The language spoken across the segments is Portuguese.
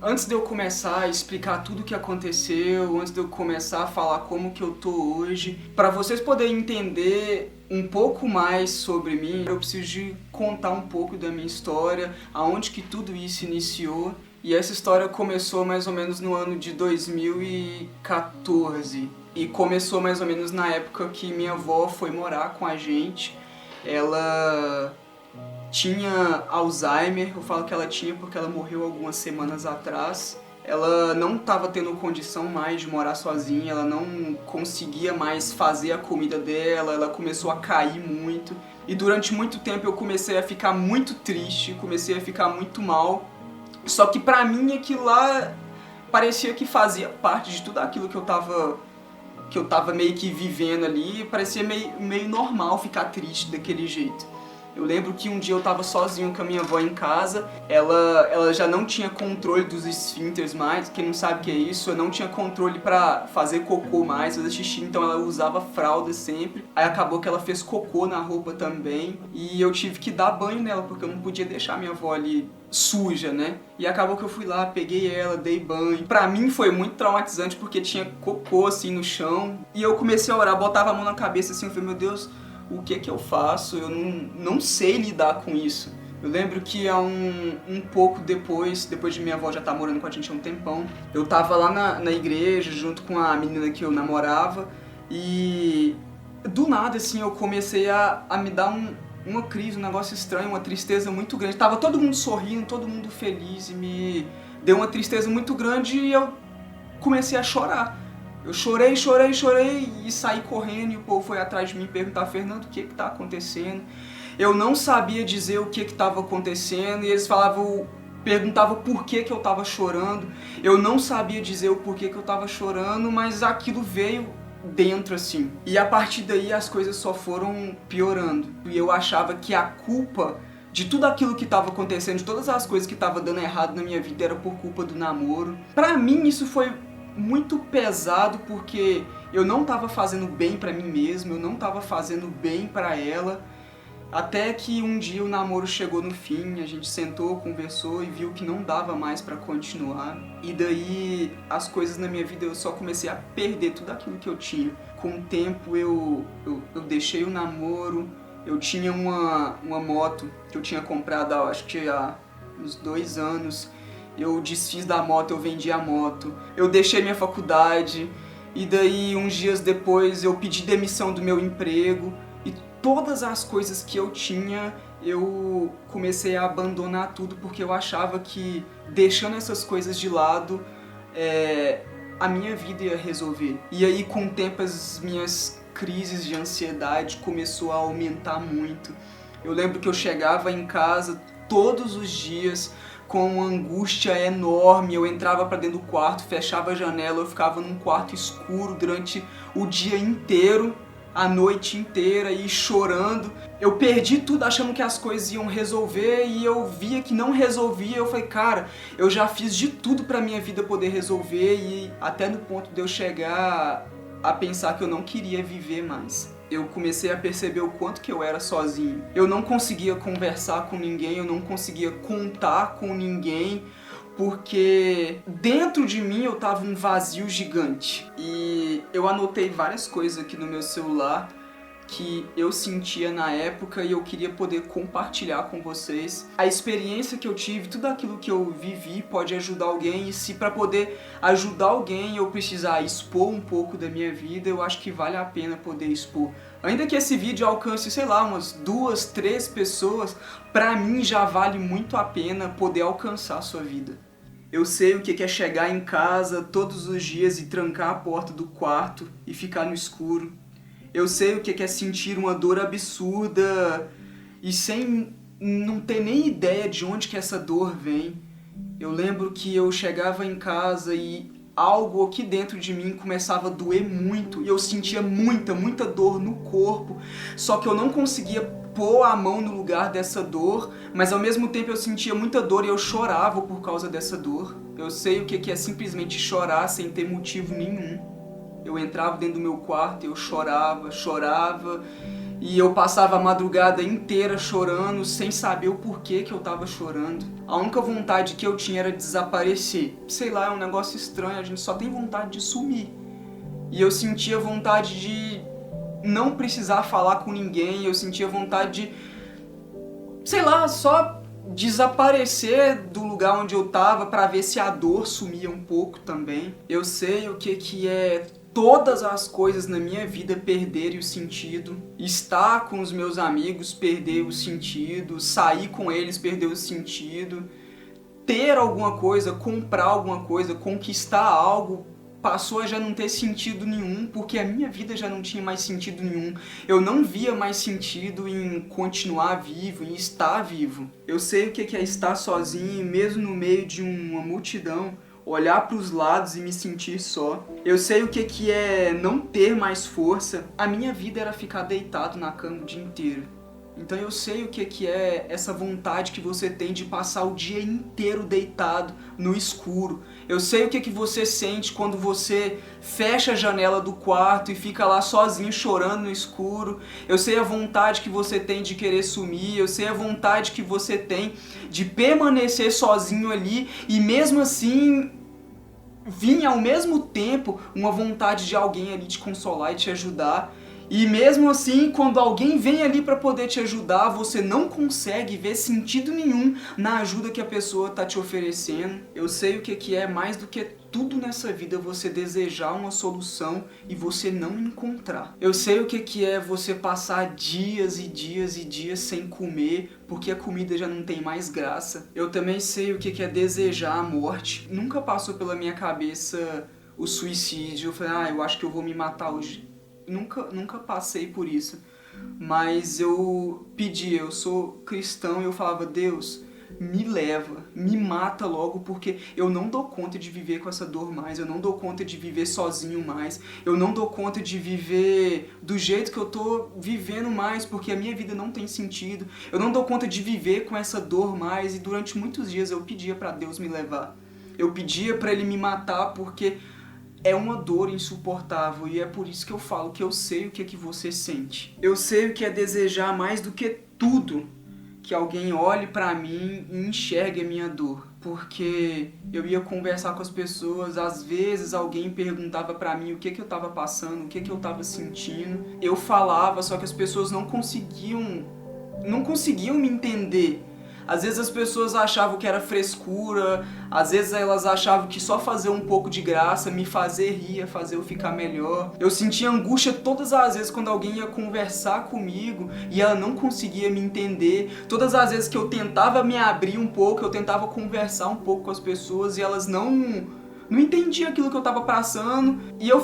Antes de eu começar a explicar tudo o que aconteceu, antes de eu começar a falar como que eu tô hoje, para vocês poderem entender um pouco mais sobre mim, eu preciso de contar um pouco da minha história, aonde que tudo isso iniciou. E essa história começou mais ou menos no ano de 2014. E começou mais ou menos na época que minha avó foi morar com a gente. Ela tinha Alzheimer, eu falo que ela tinha porque ela morreu algumas semanas atrás. Ela não estava tendo condição mais de morar sozinha, ela não conseguia mais fazer a comida dela, ela começou a cair muito. E durante muito tempo eu comecei a ficar muito triste, comecei a ficar muito mal. Só que pra mim aquilo lá parecia que fazia parte de tudo aquilo que eu tava meio que vivendo ali, parecia meio normal ficar triste daquele jeito. Eu lembro que um dia eu tava sozinho com a minha avó em casa, ela já não tinha controle dos esfínteres mais, quem não sabe o que é isso, eu não tinha controle pra fazer cocô mais, fazer xixi, então ela usava fralda sempre. Aí acabou que ela fez cocô na roupa também, e eu tive que dar banho nela, porque eu não podia deixar minha avó ali suja, né? E acabou que eu fui lá, peguei ela, dei banho. Pra mim foi muito traumatizante, porque tinha cocô assim no chão, e eu comecei a orar, botava a mão na cabeça assim, eu falei, meu Deus, o que que eu faço? Eu não sei lidar com isso. Eu lembro que há um pouco depois de minha avó já estar morando com a gente há um tempão, eu tava lá na igreja junto com a menina que eu namorava e do nada assim eu comecei a me dar uma crise, um negócio estranho, uma tristeza muito grande. Tava todo mundo sorrindo, todo mundo feliz e me deu uma tristeza muito grande e eu comecei a chorar. Eu chorei e saí correndo e o povo foi atrás de mim perguntar, Fernando, o que que tá acontecendo? Eu não sabia dizer o que que tava acontecendo e eles perguntavam por que que eu tava chorando. Eu não sabia dizer o porquê que eu tava chorando, mas aquilo veio dentro assim. E a partir daí as coisas só foram piorando. E eu achava que a culpa de tudo aquilo que estava acontecendo, de todas as coisas que estavam dando errado na minha vida era por culpa do namoro. Pra mim isso foi muito pesado porque eu não estava fazendo bem pra mim mesmo, eu não estava fazendo bem pra ela, até que um dia o namoro chegou no fim, a gente sentou, conversou e viu que não dava mais pra continuar. E daí as coisas na minha vida eu só comecei a perder tudo aquilo que eu tinha. Com o tempo eu deixei o namoro, eu tinha uma moto que eu tinha comprado acho que há uns 2 anos. Eu desfiz da moto, eu vendi a moto, eu deixei minha faculdade e daí uns dias depois eu pedi demissão do meu emprego e todas as coisas que eu tinha eu comecei a abandonar tudo porque eu achava que deixando essas coisas de lado a minha vida ia resolver. E aí com o tempo as minhas crises de ansiedade começou a aumentar muito. Eu lembro que eu chegava em casa todos os dias com uma angústia enorme, eu entrava pra dentro do quarto, fechava a janela, eu ficava num quarto escuro durante o dia inteiro, a noite inteira e chorando. Eu perdi tudo achando que as coisas iam resolver e eu via que não resolvia, eu falei, cara, eu já fiz de tudo pra minha vida poder resolver e até no ponto de eu chegar a pensar que eu não queria viver mais. Eu comecei a perceber o quanto que eu era sozinho. Eu não conseguia conversar com ninguém, eu não conseguia contar com ninguém, porque dentro de mim eu tava um vazio gigante. E eu anotei várias coisas aqui no meu celular que eu sentia na época e eu queria poder compartilhar com vocês. A experiência que eu tive, tudo aquilo que eu vivi pode ajudar alguém e se para poder ajudar alguém eu precisar expor um pouco da minha vida, eu acho que vale a pena poder expor. Ainda que esse vídeo alcance, sei lá, umas 2, 3 pessoas, pra mim já vale muito a pena poder alcançar a sua vida. Eu sei o que é chegar em casa todos os dias e trancar a porta do quarto e ficar no escuro. Eu sei o que é sentir uma dor absurda e sem não ter nem ideia de onde que essa dor vem. Eu lembro que eu chegava em casa e algo aqui dentro de mim começava a doer muito e eu sentia muita dor no corpo, só que eu não conseguia pôr a mão no lugar dessa dor, mas ao mesmo tempo eu sentia muita dor e eu chorava por causa dessa dor. Eu sei o que é simplesmente chorar sem ter motivo nenhum. Eu entrava dentro do meu quarto e eu chorava, e eu passava a madrugada inteira chorando, sem saber o porquê que eu tava chorando. A única vontade que eu tinha era desaparecer. Sei lá, é um negócio estranho, a gente só tem vontade de sumir. E eu sentia vontade de não precisar falar com ninguém, eu sentia vontade de, sei lá, só desaparecer do lugar onde eu tava pra ver se a dor sumia um pouco também. Eu sei o que é todas as coisas na minha vida perderem o sentido, estar com os meus amigos perder o sentido, sair com eles perder o sentido, ter alguma coisa, comprar alguma coisa, conquistar algo, passou a já não ter sentido nenhum, porque a minha vida já não tinha mais sentido nenhum. Eu não via mais sentido em continuar vivo, em estar vivo. Eu sei o que é estar sozinho, mesmo no meio de uma multidão, olhar para os lados e me sentir só. Eu sei o que é não ter mais força. A minha vida era ficar deitado na cama o dia inteiro. Então eu sei o que é essa vontade que você tem de passar o dia inteiro deitado no escuro. Eu sei o que você sente quando você fecha a janela do quarto e fica lá sozinho chorando no escuro. Eu sei a vontade que você tem de querer sumir. Eu sei a vontade que você tem de permanecer sozinho ali e mesmo assim vinha ao mesmo tempo uma vontade de alguém ali te consolar e te ajudar. E mesmo assim, quando alguém vem ali para poder te ajudar, você não consegue ver sentido nenhum na ajuda que a pessoa tá te oferecendo. Eu sei o que é mais do que tudo nessa vida você desejar uma solução e você não encontrar. Eu sei o que é você passar dias e dias e dias sem comer porque a comida já não tem mais graça. Eu também sei o que é desejar a morte. Nunca passou pela minha cabeça o suicídio. Eu falei, eu acho que eu vou me matar hoje. Nunca passei por isso, mas eu pedia, eu sou cristão e eu falava, Deus, me leva, me mata logo, porque eu não dou conta de viver com essa dor mais, eu não dou conta de viver sozinho mais, eu não dou conta de viver do jeito que eu tô vivendo mais, porque a minha vida não tem sentido, eu não dou conta de viver com essa dor mais, e durante muitos dias eu pedia pra Deus me levar, eu pedia pra Ele me matar, porque é uma dor insuportável e é por isso que eu falo que eu sei o que você sente. Eu sei o que é desejar mais do que tudo que alguém olhe pra mim e enxergue a minha dor. Porque eu ia conversar com as pessoas, às vezes alguém perguntava pra mim o que eu tava passando, o que eu tava sentindo. Eu falava, só que as pessoas não conseguiam me entender. Às vezes as pessoas achavam que era frescura, às vezes elas achavam que só fazer um pouco de graça, me fazer rir, ia fazer eu ficar melhor. Eu sentia angústia todas as vezes quando alguém ia conversar comigo e ela não conseguia me entender. Todas as vezes que eu tentava me abrir um pouco, eu tentava conversar um pouco com as pessoas e elas não entendia aquilo que eu tava passando e eu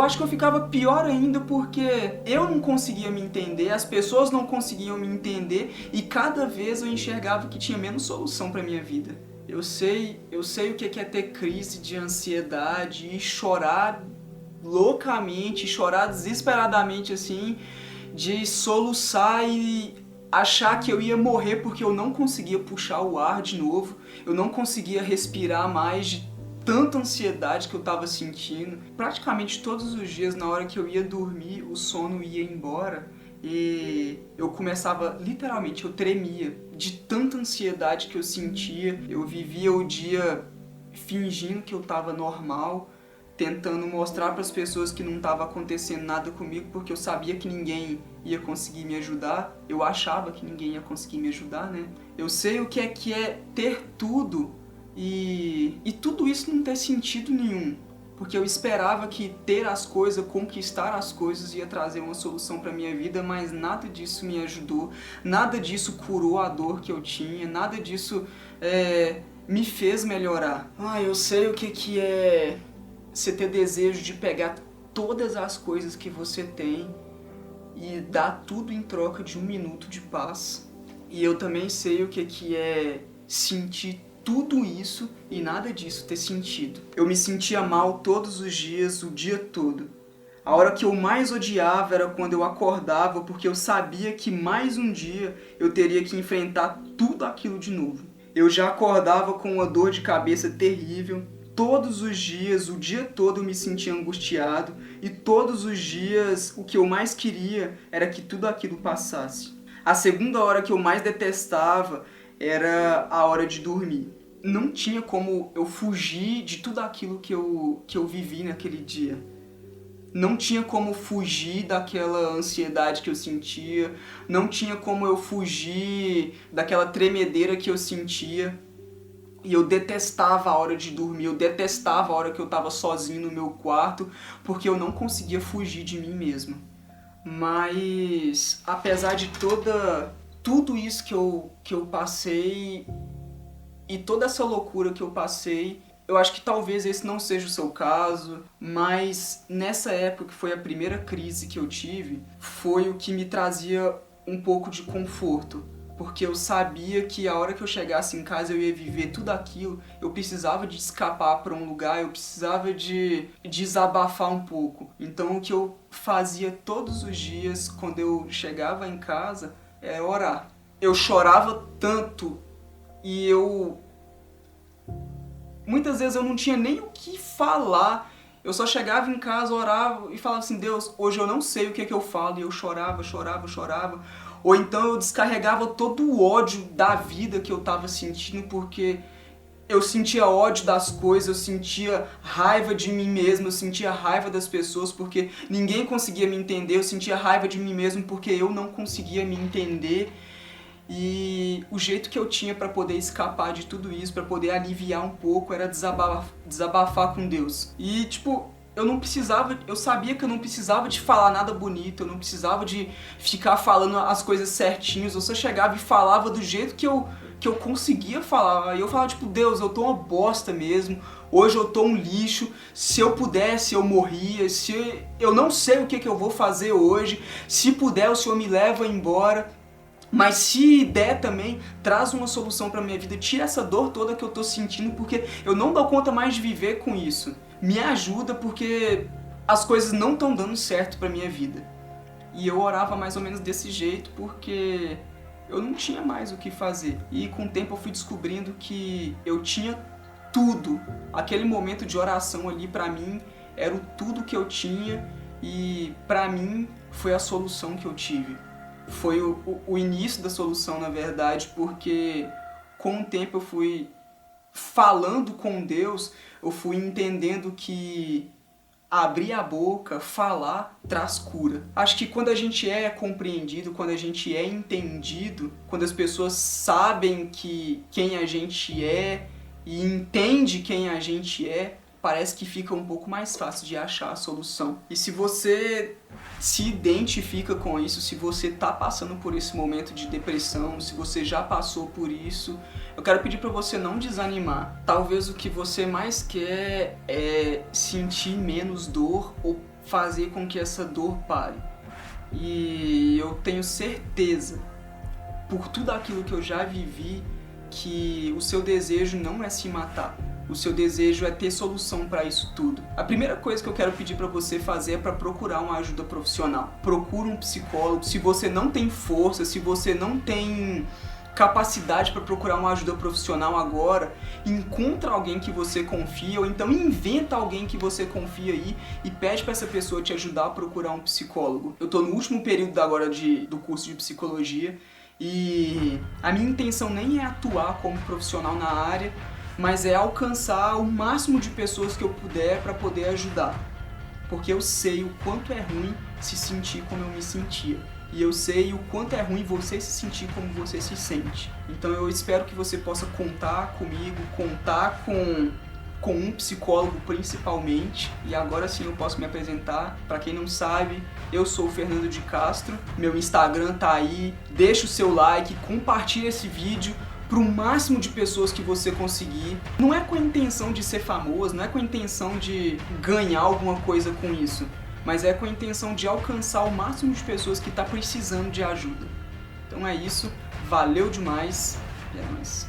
acho que eu ficava pior ainda porque eu não conseguia me entender, as pessoas não conseguiam me entender e cada vez eu enxergava que tinha menos solução pra minha vida. Eu sei o que é ter crise de ansiedade e chorar loucamente, chorar desesperadamente assim, de soluçar e achar que eu ia morrer porque eu não conseguia puxar o ar de novo, eu não conseguia respirar mais de tanta ansiedade que eu tava sentindo. Praticamente todos os dias, na hora que eu ia dormir, o sono ia embora e eu começava, literalmente, eu tremia de tanta ansiedade que eu sentia. Eu vivia o dia fingindo que eu tava normal, tentando mostrar para as pessoas que não estava acontecendo nada comigo, porque eu sabia que ninguém ia conseguir me ajudar. Eu achava que ninguém ia conseguir me ajudar, né? Eu sei o que é ter tudo e tudo isso não ter sentido nenhum, porque eu esperava que ter as coisas, conquistar as coisas ia trazer uma solução para minha vida, mas nada disso me ajudou, nada disso curou a dor que eu tinha, nada disso me fez melhorar. Eu sei o que é você ter desejo de pegar todas as coisas que você tem e dar tudo em troca de 1 minuto de paz. E eu também sei o que é sentir tudo isso e nada disso ter sentido. Eu me sentia mal todos os dias, o dia todo. A hora que eu mais odiava era quando eu acordava, porque eu sabia que mais um dia eu teria que enfrentar tudo aquilo de novo. Eu já acordava com uma dor de cabeça terrível. Todos os dias, o dia todo eu me sentia angustiado e todos os dias o que eu mais queria era que tudo aquilo passasse. A segunda hora que eu mais detestava era a hora de dormir. Não tinha como eu fugir de tudo aquilo que eu vivi naquele dia. Não tinha como fugir daquela ansiedade que eu sentia, não tinha como eu fugir daquela tremedeira que eu sentia. E eu detestava a hora de dormir, eu detestava a hora que eu estava sozinho no meu quarto, porque eu não conseguia fugir de mim mesmo. Mas, apesar de tudo isso que eu passei e toda essa loucura que eu passei, eu acho que talvez esse não seja o seu caso, mas nessa época que foi a primeira crise que eu tive, foi o que me trazia um pouco de conforto. Porque eu sabia que a hora que eu chegasse em casa eu ia viver tudo aquilo, eu precisava de escapar para um lugar, eu precisava de desabafar um pouco. Então o que eu fazia todos os dias quando eu chegava em casa era orar. Eu chorava tanto e muitas vezes eu não tinha nem o que falar. Eu só chegava em casa, orava e falava assim, Deus, hoje eu não sei o que eu falo. E eu chorava. Ou então eu descarregava todo o ódio da vida que eu estava sentindo, porque eu sentia ódio das coisas, eu sentia raiva de mim mesmo, eu sentia raiva das pessoas porque ninguém conseguia me entender, eu sentia raiva de mim mesmo porque eu não conseguia me entender. E o jeito que eu tinha para poder escapar de tudo isso, para poder aliviar um pouco, era desabafar com Deus. E tipo, eu sabia que eu não precisava de falar nada bonito, eu não precisava de ficar falando as coisas certinhas, eu só chegava e falava do jeito que eu conseguia falar. E eu falava tipo, Deus, eu tô uma bosta mesmo, hoje eu tô um lixo, se eu pudesse eu morria, eu não sei o que eu vou fazer hoje, se puder o Senhor me leva embora. Mas se der também, traz uma solução pra minha vida, tira essa dor toda que eu tô sentindo, porque eu não dou conta mais de viver com isso. Me ajuda porque as coisas não estão dando certo pra minha vida. E eu orava mais ou menos desse jeito porque eu não tinha mais o que fazer. E com o tempo eu fui descobrindo que eu tinha tudo. Aquele momento de oração ali pra mim era o tudo que eu tinha e pra mim foi a solução que eu tive. Foi o início da solução, na verdade, porque com o tempo eu fui falando com Deus, eu fui entendendo que abrir a boca, falar, traz cura. Acho que quando a gente é compreendido, quando a gente é entendido, quando as pessoas sabem quem a gente é e entende quem a gente é, parece que fica um pouco mais fácil de achar a solução. E se você se identifica com isso, se você está passando por esse momento de depressão, se você já passou por isso, eu quero pedir para você não desanimar. Talvez o que você mais quer é sentir menos dor ou fazer com que essa dor pare. E eu tenho certeza, por tudo aquilo que eu já vivi, que o seu desejo não é se matar. O seu desejo é ter solução para isso tudo. A primeira coisa que eu quero pedir para você fazer é para procurar uma ajuda profissional. Procura um psicólogo. Se você não tem força, se você não tem capacidade para procurar uma ajuda profissional agora, encontra alguém que você confia, ou então inventa alguém que você confia aí e pede para essa pessoa te ajudar a procurar um psicólogo. Eu tô no último período agora do curso de psicologia e a minha intenção nem é atuar como profissional na área, mas é alcançar o máximo de pessoas que eu puder para poder ajudar. Porque eu sei o quanto é ruim se sentir como eu me sentia. E eu sei o quanto é ruim você se sentir como você se sente. Então eu espero que você possa contar comigo, contar com um psicólogo principalmente. E agora sim eu posso me apresentar. Para quem não sabe, eu sou o Fernando de Castro. Meu Instagram tá aí. Deixa o seu like, compartilha esse vídeo para o máximo de pessoas que você conseguir. Não é com a intenção de ser famoso, não é com a intenção de ganhar alguma coisa com isso, mas é com a intenção de alcançar o máximo de pessoas que está precisando de ajuda. Então é isso, valeu demais e é nóis.